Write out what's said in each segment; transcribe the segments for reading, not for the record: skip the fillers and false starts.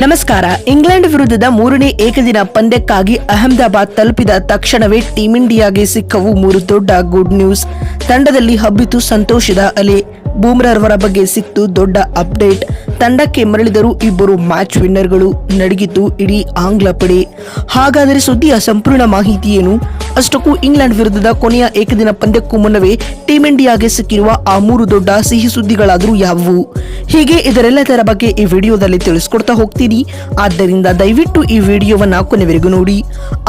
ನಮಸ್ಕಾರ. ಇಂಗ್ಲೆಂಡ್ ವಿರುದ್ಧದ ಮೂರನೇ ಏಕದಿನ ಪಂದ್ಯಕ್ಕಾಗಿ ಅಹಮದಾಬಾದ್ ತಲುಪಿದ ತಕ್ಷಣವೇ ಟೀಂ ಇಂಡಿಯಾಗೆ ಸಿಕ್ಕವು ಮೂರು ದೊಡ್ಡ ಗುಡ್ ನ್ಯೂಸ್. ತಂಡದಲ್ಲಿ ಹಬ್ಬಿತು ಸಂತೋಷದ ಅಲೆ. ಬೂಮ್ರಾರವರ ಬಗ್ಗೆ ಸಿಕ್ತು ದೊಡ್ಡ ಅಪ್ಡೇಟ್. ತಂಡಕ್ಕೆ ಮರಳಿದರು ಇಬ್ಬರು ಮ್ಯಾಚ್ ವಿನ್ನರ್ಗಳು. ನಡಗಿತು ಇಡೀ ಆಂಗ್ಲ ಪಡೆ. ಹಾಗಾದರೆ ಸುದ್ದಿಯ ಸಂಪೂರ್ಣ ಮಾಹಿತಿ ಏನು? ಅಷ್ಟಕ್ಕೂ ಇಂಗ್ಲೆಂಡ್ ವಿರುದ್ಧದ ಕೊನೆಯ ಏಕದಿನ ಪಂದ್ಯಕ್ಕೂ ಮುನ್ನವೇ ಟೀಂ ಇಂಡಿಯಾಗೆ ಸಿಕ್ಕಿರುವ ಆ ಮೂರು ದೊಡ್ಡ ಸಿಹಿ ಸುದ್ದಿಗಳಾದರೂ ಯಾವುವು? ಹೀಗೆ ಇದರೆಲ್ಲದರ ಬಗ್ಗೆ ಈ ವಿಡಿಯೋದಲ್ಲಿ ತಿಳಿಸ್ಕೊಡ್ತಾ ಹೋಗ್ತೀನಿ. ಆದ್ದರಿಂದ ದಯವಿಟ್ಟು ಈ ವಿಡಿಯೋವನ್ನ ಕೊನೆವರೆಗೂ ನೋಡಿ.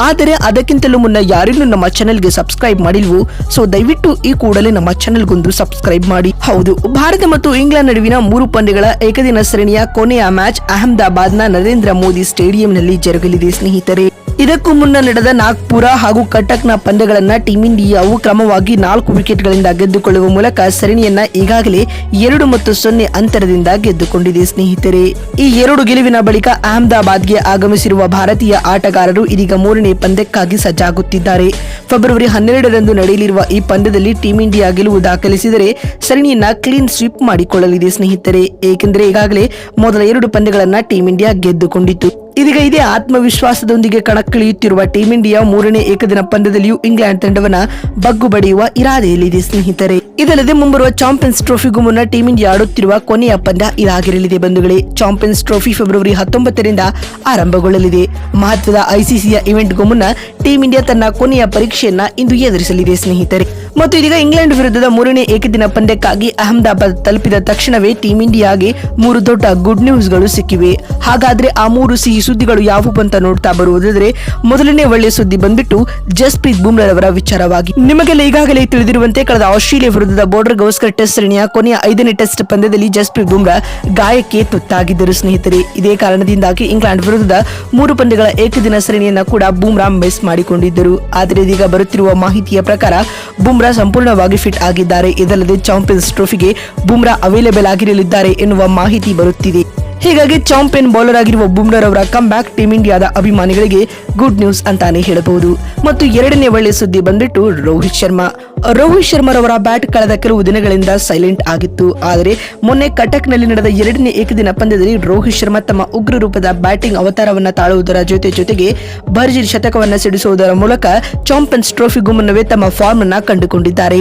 ಆದರೆ ಅದಕ್ಕಿಂತಲೂ ಮುನ್ನ ಯಾರಿನ್ನೂ ನಮ್ಮ ಚಾನೆಲ್ಗೆ ಸಬ್ಸ್ಕ್ರೈಬ್ ಮಾಡಿಲ್ವೋ, ಸೊ ದಯವಿಟ್ಟು ಈ ಕೂಡಲೇ ನಮ್ಮ ಚಾನೆಲ್ಗೊಂದು ಸಬ್ಸ್ಕ್ರೈಬ್ ಮಾಡಿ. ಹೌದು, ಭಾರತ ಮತ್ತು ಇಂಗ್ಲೆಂಡ್ ನಡುವಿನ ಮೂರು ಪಂದ್ಯಗಳ ಏಕದಿನ ಸರಣಿಯ ಕೊನೆಯ ಮ್ಯಾಚ್ ಅಹಮದಾಬಾದ್ನ ನರೇಂದ್ರ ಮೋದಿ ಸ್ಟೇಡಿಯಂನಲ್ಲಿ ಜರುಗಲಿದೆ ಸ್ನೇಹಿತರೆ. ಇದಕ್ಕೂ ಮುನ್ನ ನಡೆದ ನಾಗ್ಪುರ ಹಾಗೂ ಕಟಕ್ನ ಪಂದ್ಯಗಳನ್ನ ಟೀಂ ಇಂಡಿಯಾವು ಕ್ರಮವಾಗಿ 4 ವಿಕೆಟ್ಗಳಿಂದ ಗೆದ್ದುಕೊಳ್ಳುವ ಮೂಲಕ ಸರಣಿಯನ್ನ ಈಗಾಗಲೇ 2-0 ಅಂತರದಿಂದ ಗೆದ್ದುಕೊಂಡಿದೆ ಸ್ನೇಹಿತರೆ. ಈ 2 ಗೆಲುವಿನ ಬಳಿಕ ಅಹಮದಾಬಾದ್ಗೆ ಆಗಮಿಸಿರುವ ಭಾರತೀಯ ಆಟಗಾರರು ಇದೀಗ ಮೂರನೇ ಪಂದ್ಯಕ್ಕಾಗಿ ಸಜ್ಜಾಗುತ್ತಿದ್ದಾರೆ. ಫೆಬ್ರವರಿ 12ರಂದು ನಡೆಯಲಿರುವ ಈ ಪಂದ್ಯದಲ್ಲಿ ಟೀಂ ಇಂಡಿಯಾ ಗೆಲುವು ದಾಖಲಿಸಿದರೆ ಸರಣಿಯನ್ನ ಕ್ಲೀನ್ ಸ್ವೀಪ್ ಮಾಡಿಕೊಳ್ಳಲಿದೆ ಸ್ನೇಹಿತರೆ. ಏಕೆಂದರೆ ಈಗಾಗಲೇ ಮೊದಲ 2 ಪಂದ್ಯಗಳನ್ನ ಟೀಂ ಇಂಡಿಯಾ ಗೆದ್ದುಕೊಂಡಿತ್ತು. ಇದೀಗ ಇದೇ ಆತ್ಮವಿಶ್ವಾಸದೊಂದಿಗೆ ಕಣಕ್ಕಿಳಿಯುತ್ತಿರುವ ಟೀಂ ಇಂಡಿಯಾ ಮೂರನೇ ಏಕದಿನ ಪಂದ್ಯದಲ್ಲಿಯೂ ಇಂಗ್ಲೆಂಡ್ ತಂಡವನ್ನ ಬಗ್ಗು ಬಡಿಯುವ ಇರಾದೆಯಲ್ಲಿದೆ ಸ್ನೇಹಿತರೆ. ಇದಲ್ಲದೆ ಮುಂಬರುವ ಚಾಂಪಿಯನ್ಸ್ ಟ್ರೋಫಿಗೂ ಮುನ್ನ ಟೀಂ ಇಂಡಿಯಾ ಆಡುತ್ತಿರುವ ಕೊನೆಯ ಪಂದ್ಯ ಇದಾಗಿರಲಿದೆ ಬಂಧುಗಳೇ. ಚಾಂಪಿಯನ್ಸ್ ಟ್ರೋಫಿ ಫೆಬ್ರವರಿ 19ರಿಂದ ಆರಂಭಗೊಳ್ಳಲಿದೆ. ಮಹತ್ವದ ಐಸಿಸಿಯ ಇವೆಂಟ್ಗೂ ಮುನ್ನ ಟೀಂ ಇಂಡಿಯಾ ತನ್ನ ಕೊನೆಯ ಪರೀಕ್ಷೆಯನ್ನ ಇಂದು ಎದುರಿಸಲಿದೆ ಸ್ನೇಹಿತರೆ. ಮತ್ತು ಇದೀಗ ಇಂಗ್ಲೆಂಡ್ ವಿರುದ್ಧದ ಮೂರನೇ ಏಕದಿನ ಪಂದ್ಯಕ್ಕಾಗಿ ಅಹಮದಾಬಾದ್ ತಲುಪಿದ ತಕ್ಷಣವೇ ಟೀಂ ಇಂಡಿಯಾಗೆ ಮೂರು ದೊಡ್ಡ ಗುಡ್ ನ್ಯೂಸ್ಗಳು ಸಿಕ್ಕಿವೆ. ಹಾಗಾದ್ರೆ ಆ ಮೂರು ಸಿಹಿ ಸುದ್ದಿಗಳು ಯಾವುವು ಅಂತ ನೋಡ್ತಾ ಬರುವುದಾದ್ರೆ, ಮೊದಲನೇ ಒಳ್ಳೆಯ ಸುದ್ದಿ ಬಂದ್ಬಿಟ್ಟು ಜಸ್ಪ್ರೀತ್ ಬೂಮ್ರಾರವರ ವಿಚಾರವಾಗಿ. ನಿಮಗೆಲ್ಲ ಈಗಾಗಲೇ ತಿಳಿದಿರುವಂತೆ ಕಳೆದ ಆಸ್ಟ್ರೇಲಿಯಾ ವಿರುದ್ಧದ ಬಾರ್ಡರ್ ಗವಾಸ್ಕರ್ ಟೆಸ್ಟ್ ಸರಣಿಯ ಕೊನೆಯ 5ನೇ ಟೆಸ್ಟ್ ಪಂದ್ಯದಲ್ಲಿ ಜಸ್ಪ್ರೀತ್ ಬೂಮ್ರಾ ಗಾಯಕ್ಕೆ ತುತ್ತಾಗಿದ್ದರು ಸ್ನೇಹಿತರೆ. ಇದೇ ಕಾರಣದಿಂದಾಗಿ ಇಂಗ್ಲೆಂಡ್ ವಿರುದ್ಧದ 3 ಪಂದ್ಯಗಳ ಏಕದಿನ ಸರಣಿಯನ್ನ ಕೂಡ ಬೂಮ್ರಾ ಮಿಸ್ ಮಾಡಿಕೊಂಡಿದ್ದರು. ಆದರೆ ಇದೀಗ ಬರುತ್ತಿರುವ ಮಾಹಿತಿಯ ಪ್ರಕಾರ ಬೂಮ್ರಾ ಸಂಪೂರ್ಣವಾಗಿ ಫಿಟ್ ಆಗಿದ್ದಾರೆ. ಇದಲ್ಲದೆ ಚಾಂಪಿಯನ್ಸ್ ಟ್ರೋಫಿಗೆ ಬೂಮ್ರಾ ಅವೈಲೇಬಲ್ ಆಗಿರಲಿದ್ದಾರೆ ಎನ್ನುವ ಮಾಹಿತಿ ಬರುತ್ತಿದೆ. ಹೀಗಾಗಿ ಚಾಂಪಿಯನ್ ಬೌಲರ್ ಆಗಿರುವ ಬೂಮ್ರಾರವರ ಕಮ್ ಬ್ಯಾಕ್ ಟೀಂ ಇಂಡಿಯಾದ ಅಭಿಮಾನಿಗಳಿಗೆ ಗುಡ್ ನ್ಯೂಸ್ ಅಂತಾನೆ ಹೇಳಬಹುದು. ಮತ್ತು ಎರಡನೇ ಒಳ್ಳೆಯ ಸುದ್ದಿ ಬಂದ್ಬಿಟ್ಟು ರೋಹಿತ್ ಶರ್ಮಾರವರ ಬ್ಯಾಟ್ ಕಳೆದ ಕೆಲವು ದಿನಗಳಿಂದ ಸೈಲೆಂಟ್ ಆಗಿತ್ತು. ಆದರೆ ಮೊನ್ನೆ ಕಟಕ್ನಲ್ಲಿ ನಡೆದ 2ನೇ ಏಕದಿನ ಪಂದ್ಯದಲ್ಲಿ ರೋಹಿತ್ ಶರ್ಮಾ ತಮ್ಮ ಉಗ್ರ ರೂಪದ ಬ್ಯಾಟಿಂಗ್ ಅವತಾರವನ್ನ ತಾಳುವುದರ ಜೊತೆಗೆ ಭರ್ಜರಿ ಶತಕವನ್ನ ಸಿಡಿಸುವುದರ ಮೂಲಕ ಚಾಂಪಿಯನ್ಸ್ ಟ್ರೋಫಿಗೂ ಮುನ್ನವೇ ತಮ್ಮ ಫಾರ್ಮ್ ಅನ್ನ ಕಂಡುಕೊಂಡಿದ್ದಾರೆ.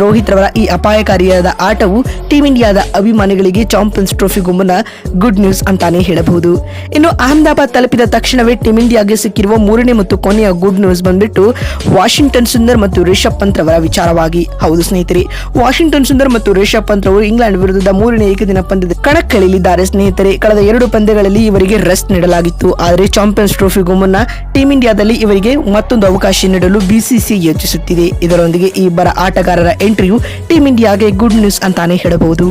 ರೋಹಿತ್ ರವರ ಈ ಅಪಾಯಕಾರಿಯಾದ ಆಟವು ಟೀಂ ಇಂಡಿಯಾದ ಅಭಿಮಾನಿಗಳಿಗೆ ಚಾಂಪಿಯನ್ಸ್ ಟ್ರೋಫಿಗೂ ಮುನ್ನ ಗುಡ್ ನ್ಯೂಸ್ ಅಂತಾನೆ ಹೇಳಬಹುದು. ಇನ್ನು ಅಹಮದಾಬಾದ್ ತಲುಪಿದ ತಕ್ಷಣವೇ ಟೀಂ ಇಂಡಿಯಾಗೆ ಸಿಕ್ಕಿರುವ ಮೂರನೇ ಮತ್ತು ಕೊನೆಯ ಗುಡ್ ನ್ಯೂಸ್ ಬಂದ್ಬಿಟ್ಟು ವಾಷಿಂಗ್ಟನ್ ಸುಂದರ್ ಮತ್ತು ರಿಷಬ್ ಪಂತ್ ರವರ ವಿಚಾರವಾಗಿ. ಹೌದು ಸ್ನೇಹಿತರೆ, ವಾಷಿಂಗ್ಟನ್ ಸುಂದರ್ ಮತ್ತು ರಿಷಬ್ ಪಂತ್ ಅವರು ಇಂಗ್ಲೆಂಡ್ ವಿರುದ್ಧದ ಮೂರನೇ ಏಕದಿನ ಪಂದ್ಯದ ಕಣಕ್ಕಿಳಿಯಲಿದ್ದಾರೆ ಸ್ನೇಹಿತರೆ. ಕಳೆದ 2 ಪಂದ್ಯಗಳಲ್ಲಿ ಇವರಿಗೆ ರೆಸ್ಟ್ ನೀಡಲಾಗಿತ್ತು. ಆದರೆ ಚಾಂಪಿಯನ್ಸ್ ಟ್ರೋಫಿಗೂ ಮುನ್ನ ಟೀಂ ಇಂಡಿಯಾದಲ್ಲಿ ಇವರಿಗೆ ಮತ್ತೊಂದು ಅವಕಾಶ ನೀಡಲು ಬಿಸಿಸಿಐ ಯೋಚಿಸುತ್ತಿದೆ. ಇದರೊಂದಿಗೆ ಈ ಇಬ್ಬರ ಆಟಗಾರರ ಎಂಟ್ರಿಯು ಟೀಂ ಇಂಡಿಯಾಗೆ ಗುಡ್ ನ್ಯೂಸ್ ಅಂತಾನೆ ಹೇಳಬಹುದು.